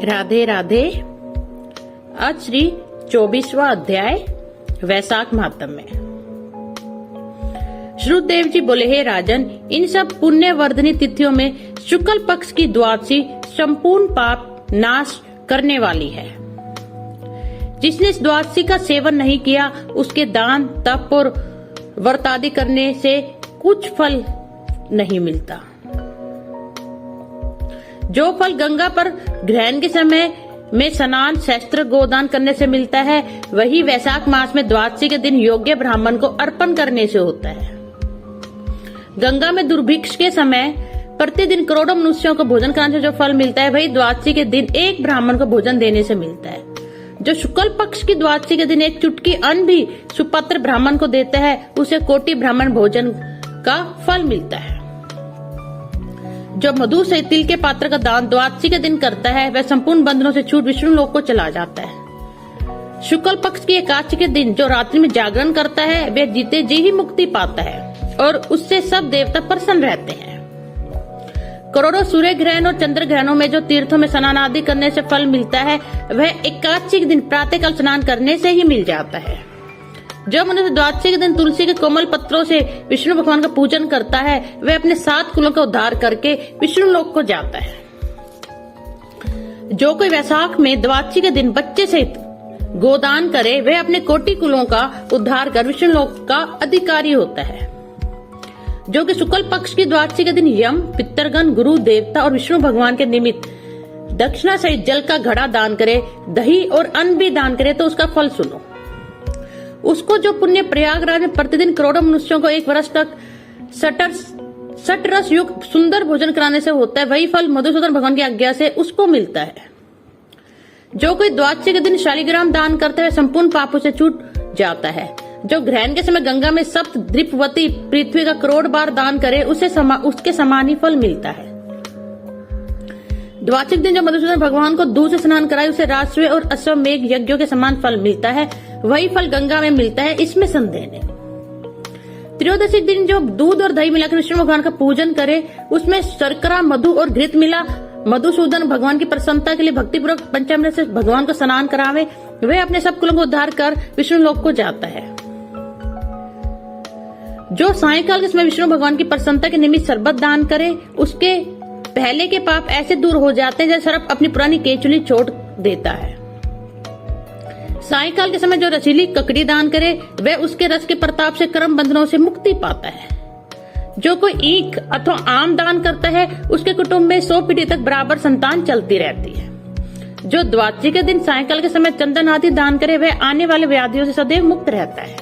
राधे राधे। आज श्री 24वां अध्याय वैशाख महात्म्य में श्रुतदेव जी बोले, हे राजन, इन सब पुण्य वर्धनी तिथियों में शुक्ल पक्ष की द्वादशी संपूर्ण पाप नाश करने वाली है। जिसने इस द्वादशी का सेवन नहीं किया उसके दान तप और व्रत आदि करने से कुछ फल नहीं मिलता। जो फल गंगा पर ग्रहण के समय में स्नान शस्त्र गोदान करने से मिलता है, वही वैशाख मास में द्वादशी के दिन योग्य ब्राह्मण को अर्पण करने से होता है। गंगा में दुर्भिक्ष के समय प्रतिदिन करोड़ों मनुष्यों को भोजन कराने से जो फल मिलता है, वही द्वादशी के दिन एक ब्राह्मण को भोजन देने से मिलता है। जो शुक्ल पक्ष की द्वादशी के दिन एक चुटकी अन्न भी सुपात्र ब्राह्मण को देता है, उसे कोटि ब्राह्मण भोजन का फल मिलता है। जो मधु से तिल के पात्र का दान द्वादशी के दिन करता है, वह संपूर्ण बंधनों से छूट विष्णु लोक को चला जाता है। शुक्ल पक्ष की एकादशी के दिन जो रात्रि में जागरण करता है, वह जीते जी ही मुक्ति पाता है और उससे सब देवता प्रसन्न रहते हैं। करोड़ों सूर्य ग्रहण और चंद्र ग्रहणों में जो तीर्थों में स्नान आदि करने से फल मिलता है, वह एकादशी के दिन प्रातःकाल स्नान करने से ही मिल जाता है। जो मनुष्य द्वादशी के दिन तुलसी के कोमल पत्रों से विष्णु भगवान का पूजन करता है, वह अपने 7 कुलों का उद्धार करके विष्णु लोक को जाता है। जो कोई वैशाख में द्वादशी के दिन बच्चे सहित गोदान करे, वह अपने कोटि कुलों का उद्धार कर विष्णु लोक का अधिकारी होता है। जो कि शुक्ल पक्ष की द्वादशी के दिन यम, पितरगण, गुरु, देवता और विष्णु भगवान के निमित्त दक्षिणा सहित जल का घड़ा दान करे, दही और अन्न भी दान करे, तो उसका फल सुनो। उसको जो पुण्य प्रयागराज में प्रतिदिन करोड़ों मनुष्यों को 1 वर्ष तक सटरस युक्त सुंदर भोजन कराने से होता है, वही फल मधुसूदन भगवान की आज्ञा से उसको मिलता है। जो कोई द्वादशी के दिन शालिग्राम दान करता है, संपूर्ण पापों से छूट जाता है। जो ग्रहण के समय गंगा में सप्त द्वीपवती पृथ्वी का करोड़ बार दान करे, उसके समान ही फल मिलता है। द्वादशी के दिन जो मधुसूदन भगवान को दूध से स्नान कराए, उसे राजस्व और अश्वमेघ यज्ञों के समान फल मिलता है, वही फल गंगा में मिलता है, इसमें संदेह नहीं। त्रयोदशी दिन जो दूध और दही मिलाकर विष्णु भगवान का पूजन करे, उसमें शर्करा, मधु और घृत मिला मधुसूदन भगवान की प्रसन्नता के लिए भक्तिपूर्वक पंचामृत से भगवान को स्नान करावे, वह अपने सब कुलों को उद्धार कर विष्णु लोक को जाता है। जो सायंकाल के समय विष्णु भगवान की प्रसन्नता के निमित्त शरबत दान करे, उसके पहले के पाप ऐसे दूर हो जाते हैं जैसे सर्प अपनी पुरानी केचुली छोड़ देता है। सायंकाल के समय जो रसीली ककड़ी दान करे, वह उसके रस के प्रताप से कर्म बंधनों से मुक्ति पाता है। जो कोई ईख अथवा आम दान करता है, उसके कुटुंब में 100 पीढ़ी तक बराबर संतान चलती रहती है। जो द्वादशी के दिन सायंकाल के समय चंदन आदि दान करे, वह आने वाले व्याधियों से सदैव मुक्त रहता है।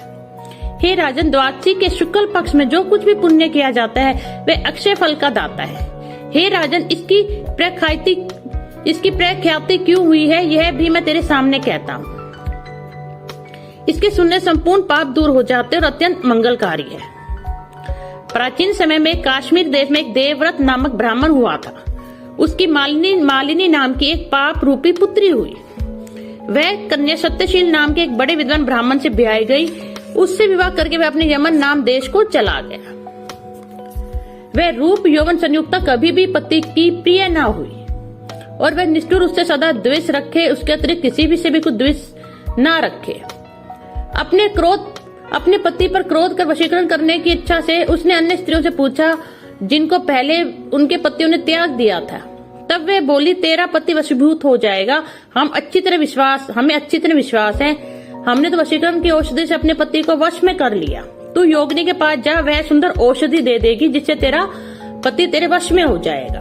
हे राजन, द्वादशी के शुक्ल पक्ष में जो कुछ भी पुण्य किया जाता है, वह अक्षय फल का दाता है। हे राजन, इसकी प्रख्याति क्यों हुई है, यह भी मैं तेरे सामने कहता हूँ। इसके सुनने संपूर्ण पाप दूर हो जाते और अत्यंत मंगलकारी है। प्राचीन समय में काश्मीर देश में एक देवव्रत नामक ब्राह्मण हुआ था। उसकी मालिनी नाम की एक पाप रूपी पुत्री हुई। वह कन्या सत्यशील नाम के एक बड़े विद्वान ब्राह्मण से ब्याही गई। उससे विवाह करके वह अपने यमन नाम देश को चला गया। वह रूप यौवन संयुक्ता कभी भी पति की प्रिय न हुई और वह निष्ठुर उससे सदा द्वेष रखे, उसके अतिरिक्त किसी भी से भी कुछ द्वेष न रखे। अपने पति पर क्रोध कर वशीकरण करने की इच्छा से उसने अन्य स्त्रियों से पूछा, जिनको पहले उनके पतियों ने त्याग दिया था। तब वह बोली, तेरा पति वशीभूत हो जाएगा, हमें अच्छी तरह विश्वास है। हमने तो वशीकरण की औषधि से अपने पति को वश में कर लिया। तू योगिनी के पास जा, वह सुंदर औषधि दे देगी, जिससे तेरा पति तेरे वश में हो जाएगा।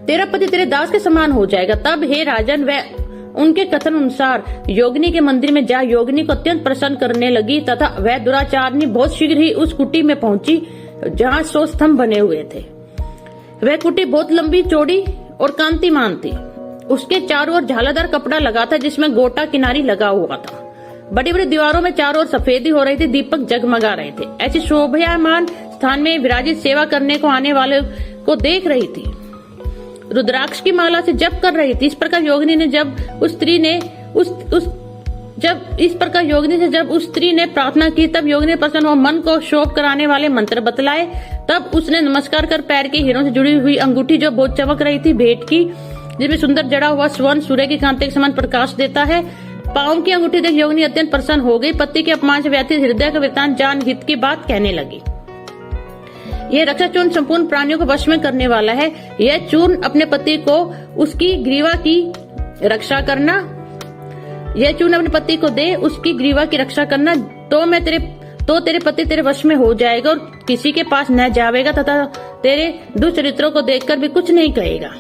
तेरा पति तेरे दास के समान हो जाएगा। तब हे राजन, वह उनके कथन अनुसार योगिनी के मंदिर में जा योगिनी को अत्यंत प्रसन्न करने लगी तथा वह दुराचारनी बहुत शीघ्र ही उस कुटी में पहुंची जहां 100 स्तंभ बने हुए थे। वह कुटी बहुत लंबी, चौड़ी और कांतिमान थी। उसके चारों ओर झालादार कपड़ा लगा था, जिसमें गोटा किनारी लगा हुआ था। बड़ी बड़ी दीवारों में चारों ओर सफेदी हो रही थी, दीपक जगमगा रहे थे। ऐसे शोभायमान स्थान में विराजित सेवा करने को आने वाले को देख रही थी। रुद्राक्ष की माला से जप कर रही थी। इस प्रकार योगिनी ने जब उस स्त्री ने प्रार्थना की, तब योगिनी प्रसन्न हो मन को शोभ कराने वाले मंत्र बतलाए। तब उसने नमस्कार कर पैर के हीरों से जुड़ी हुई अंगूठी जो बहुत चमक रही थी भेंट की, जिसमें सुंदर जड़ा हुआ स्वर्ण सूर्य की कांति के समान प्रकाश देता है। पांव की अंगूठी देख योगिनी अत्यंत प्रसन्न हो गई। पति के अपमान से व्यथित हृदय का वृत्तांत जान हित की बात कहने लगी। यह रक्षा चूर्ण संपूर्ण प्राणियों को वश में करने वाला है। यह चूर्ण अपने पति को उसकी ग्रीवा की रक्षा करना, यह चूर्ण अपने पति को दे, उसकी ग्रीवा की रक्षा करना, तो तेरे पति तेरे वश में हो जाएगा और किसी के पास न जाएगा तथा तेरे दुष्चरित्रों को देखकर भी कुछ नहीं कहेगा।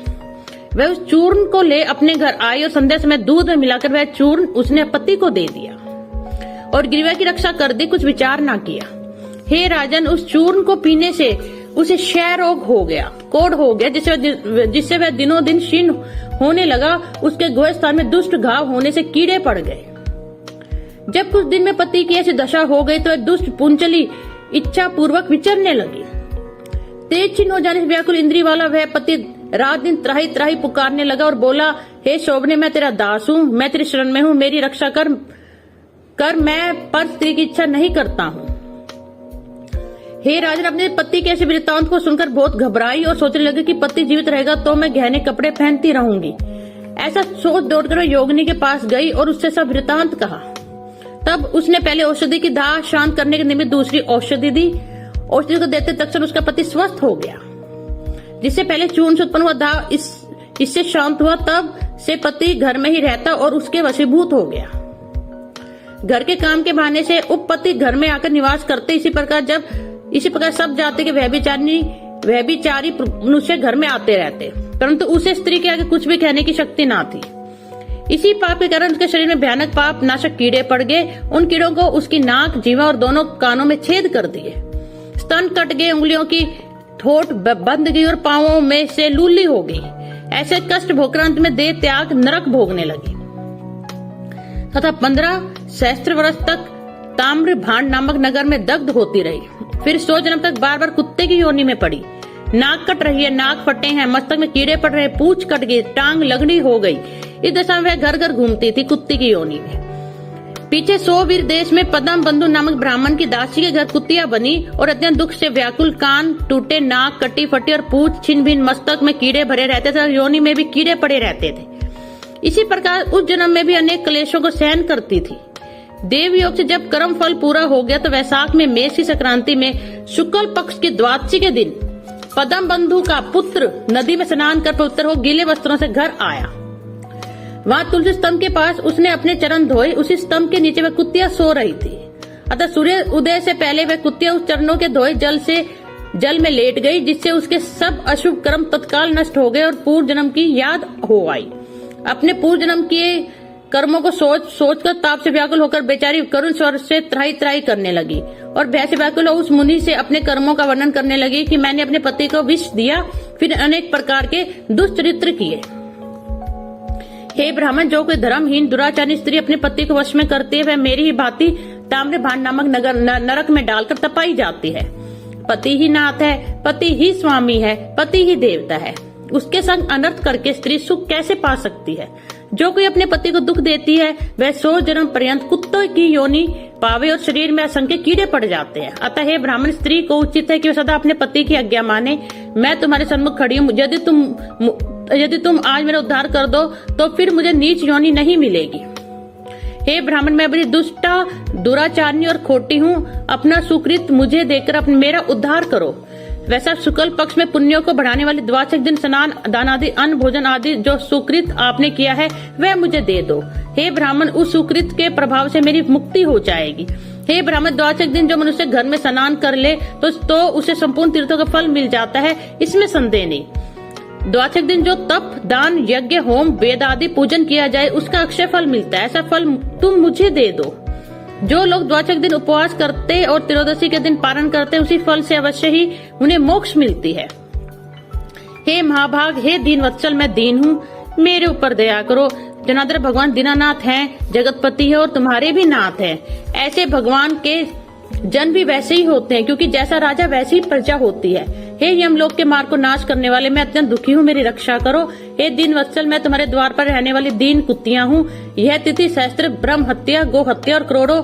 वह उस चूर्ण को ले अपने घर आई और संध्या समय दूध में मिलाकर वह चूर्ण उसने पति को दे दिया और ग्रीवा की रक्षा कर दी, कुछ विचार ना किया। हे राजन, उस चूर्ण को पीने से उसे क्षय रोग हो गया, कोढ़ हो गया, जिससे वह दिनों दिन क्षीण होने लगा। उसके गोह स्थान में दुष्ट घाव होने से कीड़े पड़ गए। जब कुछ दिन में पति की ऐसी दशा हो गई तो वह दुष्ट पुंचली इच्छा पूर्वक विचरने लगी। तेज क्षीण हो जाने से व्याकुल इंद्री वाला वह पति रात दिन त्राही त्राही पुकारने लगा और बोला, हे शोभने, मैं तेरा दास हूँ, मैं तेरी शरण में हूँ, मेरी रक्षा कर, मैं पर स्त्री की इच्छा नहीं करता हूँ। हे राजन, अपने पति के ऐसे वृत्तांत को सुनकर बहुत घबराई और सोचने लगी कि पति जीवित रहेगा तो मैं गहने कपड़े पहनती रहूंगी। ऐसा सोच दौड़कर योगिनी के पास गई और उससे सब वृत्तांत कहा। तब उसने पहले औषधि की दाह शांत करने के निमित्त दूसरी औषधि दी। औषधि को देते तत्क्षण उसका पति स्वस्थ हो गया। जिससे पहले चूर्ण से उत्पन्न हुआ दाह इससे शांत हुआ। तब से पति घर में ही रहता और उसके वशीभूत हो गया। घर के काम के बहाने से उपपति घर में आकर निवास करते। इसी प्रकार सब जाति के व्यभिचारी मनुष्य घर में आते रहते, परंतु उसे स्त्री के आगे कुछ भी कहने की शक्ति ना थी। इसी पाप के कारण उसके शरीर में भयानक पाप नाशक कीड़े पड़ गए। उन कीड़ों को उसकी नाक, जीवा और दोनों कानों में छेद कर दिए। स्तन कट गए, उंगलियों की ठोट बंद गई और पांवों में से लूली हो गई। ऐसे कष्ट भोगकर अंत में देह त्याग नरक भोगने लगी तथा 15 सहस्त्र वर्ष तक ताम्र भांड नामक नगर में दग्ध होती रही। फिर 100 जन्म तक बार बार कुत्ते की योनि में पड़ी। नाक कट रही है, नाक फटे हैं, मस्तक में कीड़े पड़ रहे, पूंछ कट गई, टांग लगड़ी हो गई। इस दशा में वह घर घर घूमती थी कुत्ती की योनि में। पीछे 100 वीर देश में पदम बंधु नामक ब्राह्मण की दासी के घर कुत्तियां बनी और अत्यंत दुख से व्याकुल, कान टूटे, नाक कटी फटी और पूंछ छिन भिन, मस्तक में कीड़े भरे रहते थे और योनि में भी कीड़े पड़े रहते थे। इसी प्रकार उस जन्म में भी अनेक क्लेशों को सहन करती थी। देव योग से जब कर्म फल पूरा हो गया तो वैशाख में मेष की संक्रांति में शुक्ल पक्ष की द्वादशी के दिन पदम बंधु का पुत्र नदी में स्नान कर पवित्र हो गीले वस्त्रों से घर आया। वहां तुलसी स्तंभ के पास उसने अपने चरण धोए। उसी स्तंभ के नीचे वह कुत्तियां सो रही थी। अतः सूर्य उदय से पहले वह कुत्तियां उस चरणों के धोए जल में लेट गई, जिससे उसके सब अशुभ कर्म तत्काल नष्ट हो गए और पूर्व जन्म की याद हो आई। अपने पूर्व जन्म के कर्मों को सोचकर ताप से व्याकुल होकर बेचारी करुण स्वर से त्राही त्राही करने लगी और भय से व्याकुल उस मुनि से अपने कर्मों का वर्णन करने लगी कि मैंने अपने पति को विष दिया, फिर अनेक प्रकार के दुष्चरित्र किए। हे ब्राह्मण, जो कोई धर्महीन दुराचारी स्त्री अपने पति को वश में करती है वह मेरी ही भांति ताम्र भांड नामक नरक में डालकर तपाई जाती है। पति ही नाथ है, पति ही स्वामी है, पति ही देवता है। उसके संग अनर्थ करके स्त्री सुख कैसे पा सकती है? जो कोई अपने पति को दुख देती है वह 100 जन्म पर्यंत कुत्तों की योनि पावे और शरीर में असंख्य कीड़े पड़ जाते हैं। अतः हे ब्राह्मण, स्त्री को उचित है कि वह सदा अपने पति की आज्ञा माने। मैं तुम्हारे सन्मुख खड़ी हूँ। यदि तुम आज मेरा उद्धार कर दो तो फिर मुझे नीच योनि नहीं मिलेगी। हे ब्राह्मण, मैं बड़ी दुष्टा, दुराचारणी और खोटी हूँ। अपना सुकृत मुझे देकर मेरा उद्धार करो। वैसा शुक्ल पक्ष में पुण्यों को बढ़ाने वाले द्वादश दिन स्नान, दान आदि, अन्न भोजन आदि जो सुकृत आपने किया है वह मुझे दे दो। हे ब्राह्मण, उस सुकृत के प्रभाव से मेरी मुक्ति हो जाएगी। हे ब्राह्मण, द्वादश दिन जो मनुष्य घर में स्नान कर ले तो उसे संपूर्ण तीर्थों का फल मिल जाता है, इसमें संदेह नहीं। द्वादश दिन जो तप, दान, यज्ञ, होम, वेद आदि पूजन किया जाए उसका अक्षय फल मिलता है। ऐसा फल तुम मुझे दे दो। जो लोग द्वादश दिन उपवास करते और त्रयोदशी के दिन पारण करते उसी फल से अवश्य ही उन्हें मोक्ष मिलती है। हे महाभाग, हे दीन वत्सल, मैं दीन हूँ, मेरे ऊपर दया करो। जनार्दन भगवान दीनानाथ हैं, जगतपति है और तुम्हारे भी नाथ हैं। ऐसे भगवान के जन भी वैसे ही होते हैं, क्योंकि जैसा राजा वैसी ही प्रजा होती है। हे यमलोक के मार्ग को नाश करने वाले, मैं अत्यंत दुखी हूँ, मेरी रक्षा करो। हे दीन वत्सल, मैं तुम्हारे द्वार पर रहने वाली दीन कुत्तियां हूँ। यह तिथि सहस्त्र ब्रह्म हत्या, गो हत्या और करोड़ों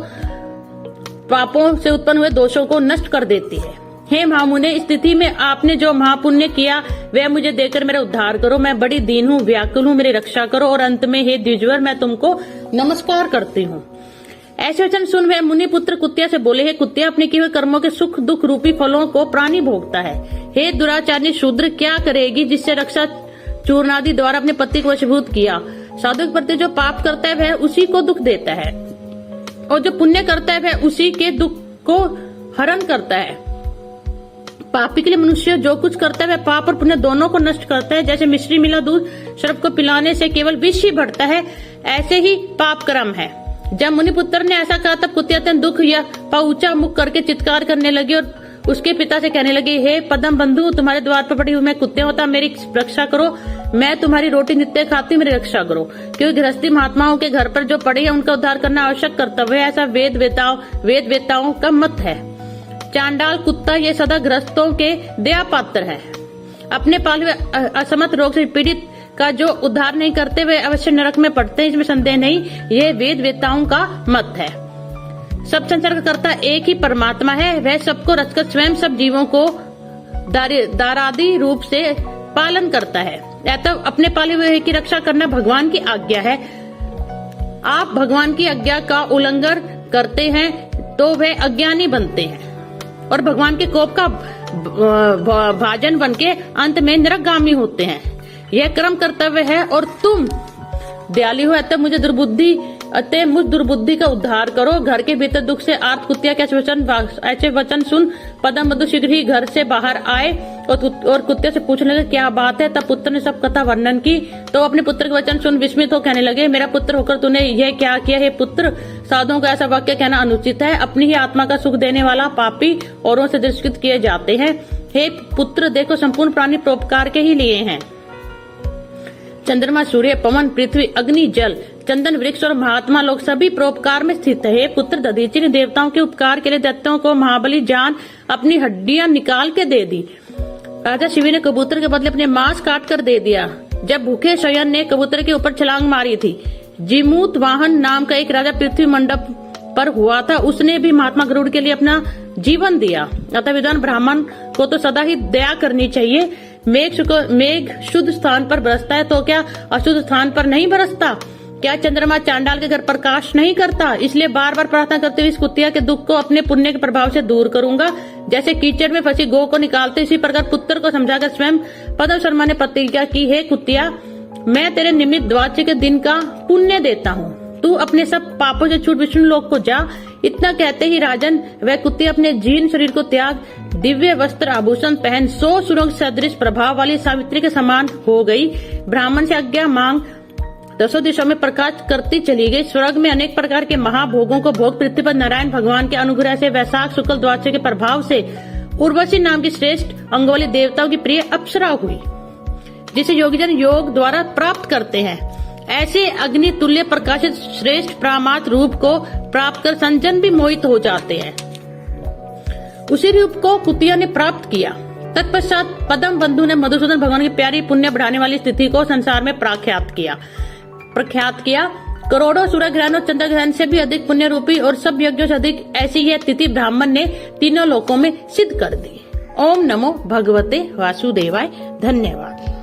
पापों से उत्पन्न हुए दोषों को नष्ट कर देती है। हे महामुने, इस स्थिति में आपने जो महापुण्य किया वह मुझे देकर मेरा उद्धार करो। मैं बड़ी दीन हूँ, व्याकुल हूँ, मेरी रक्षा करो। और अंत में हे द्विजवर, मैं तुमको नमस्कार करती हूँ। ऐसे वचन सुन वह मुनि पुत्र कुत्या से बोले, हे कुत्या, अपने किए हुए कर्मों के सुख दुख रूपी फलों को प्राणी भोगता है। हे दुराचारी शूद्र, क्या करेगी जिससे रक्षा चूर्णादि द्वारा अपने पति को वशीभूत किया। साधु के प्रति जो पाप करता है वह उसी को दुख देता है, और जो पुण्य करता है वह उसी के दुख को हरण करता है। पापी के लिए मनुष्य जो कुछ करता है वह पाप और पुण्य दोनों को नष्ट करता है। जैसे मिश्री मिला दूध सर्प को पिलाने से केवल विष ही बढ़ता है, ऐसे ही पाप कर्म है। जब मुनिपुत्र ने ऐसा कहा तब कुत्या अत्यंत दुख या ऊंचा मुख करके चित्कार करने लगी और उसके पिता से कहने लगी, हे पद्म बंधु, तुम्हारे द्वार पर पड़ी हुई मैं कुत्ते होता, मेरी रक्षा करो। मैं तुम्हारी रोटी नित्य खाती, मेरी रक्षा करो। क्योंकि गृहस्थी महात्माओं के घर पर जो पड़े है उनका उद्धार करना आवश्यक कर्तव्य है, ऐसा वेद वेताओं का मत है। चांडाल कुत्ता ये सदा गृहस्थों के दया पात्र है। अपने पाले हुए असमर्थ रोग से पीड़ित का जो उद्धार नहीं करते वे अवश्य नरक में पड़ते हैं, इसमें संदेह नहीं। ये वेद वेताओं का मत है। सब संसार का कर्ता एक ही परमात्मा है, वह सबको रचकर स्वयं सब जीवों को दारादि रूप से पालन करता है। अतः अपने पाले हुए की रक्षा करना भगवान की आज्ञा है। आप भगवान की आज्ञा का उल्लंघन करते हैं तो वह अज्ञानी बनते हैं और भगवान के कोप का भाजन बनके अंत में नरकगामी होते हैं। यह कर्म कर्तव्य है और तुम दयालु हो, अतः मुझ दुर्बुद्धि का उद्धार करो। घर के भीतर दुख से आर्त कुत्या के ऐसे वचन सुन पद्म बंधु शीघ्र ही घर से बाहर आए और कुत्ते से पूछने लगे, क्या बात है। तब पुत्र ने सब कथा वर्णन की। तो अपने पुत्र के वचन सुन विस्मित हो कहने लगे, मेरा पुत्र होकर तूने यह क्या किया। हे पुत्र, साधुओं का ऐसा वाक्य कहना अनुचित है। अपनी ही आत्मा का सुख देने वाला पापी औरों से तिरस्कृत किए जाते हैं। हे पुत्र, देखो संपूर्ण प्राणी परोपकार के ही लिए हैं। चंद्रमा, सूर्य, पवन, पृथ्वी, अग्नि, जल, चंदन वृक्ष और महात्मा लोग सभी परोपकार में स्थित है। पुत्र, दधीचि ने देवताओं के उपकार के लिए दैत्यों को महाबली जान अपनी हड्डियां निकाल के दे दी। राजा शिवी ने कबूतर के बदले अपने मांस काट कर दे दिया। जब भूखे शयन ने कबूतर के ऊपर छलांग मारी थी, जिमूत वाहन नाम का एक राजा पृथ्वी मंडप पर हुआ था, उसने भी महात्मा गरुड़ के लिए अपना जीवन दिया। अतः विद्वान ब्राह्मण को तो सदा ही दया करनी चाहिए। मेघ शुद्ध स्थान पर बरसता है तो क्या अशुद्ध स्थान पर नहीं बरसता। क्या चंद्रमा चांडाल के घर प्रकाश नहीं करता। इसलिए बार बार प्रार्थना करते हुए इस कुत्तिया के दुख को अपने पुण्य के प्रभाव से दूर करूंगा। जैसे कीचड़ में फंसी गौ को निकालते, इसी प्रकार पुत्र को समझाकर स्वयं पद्म शर्मा ने प्रतिज्ञा की, हे कुत्तिया, मैं तेरे निमित्त द्वादशी के दिन का पुण्य देता हूँ। तू अपने सब पापों से छूट विष्णु लोक को जा। इतना कहते ही राजन वह कुत्तिया अपने जीर्ण शरीर को त्याग दिव्य वस्त्र आभूषण पहन 100 सुरों सदृश प्रभाव वाली सावित्री के समान हो गई। ब्राह्मण से आज्ञा मांग 10 दिशों में प्रकाश करती चली गई। स्वर्ग में अनेक प्रकार के महाभोगों को भोग पृथ्वी पर नारायण भगवान के अनुग्रह से वैशाख शुक्ल द्वादशी के प्रभाव से उर्वशी नाम की श्रेष्ठ अंग वाली देवताओं की प्रिय अप्सरा हुई, जिसे योगीजन योग द्वारा प्राप्त करते हैं। ऐसे अग्नि तुल्य प्रकाशित श्रेष्ठ प्रामात रूप को प्राप्त कर संजन भी मोहित हो जाते हैं। उसी रूप को कुतिया ने प्राप्त किया। तत्पश्चात पद्म बंधु ने मधुसूदन भगवान की प्यारी पुण्य बढ़ाने वाली स्थिति को संसार में प्रख्यात किया। करोड़ों सूर्य ग्रहण और चंद्र ग्रहण से भी अधिक पुण्य रूपी और सब यज्ञों से अधिक ऐसी यह तिथि ब्राह्मण ने तीनों लोकों में सिद्ध कर दी। ओम नमो भगवते वासुदेवाय। धन्यवाद।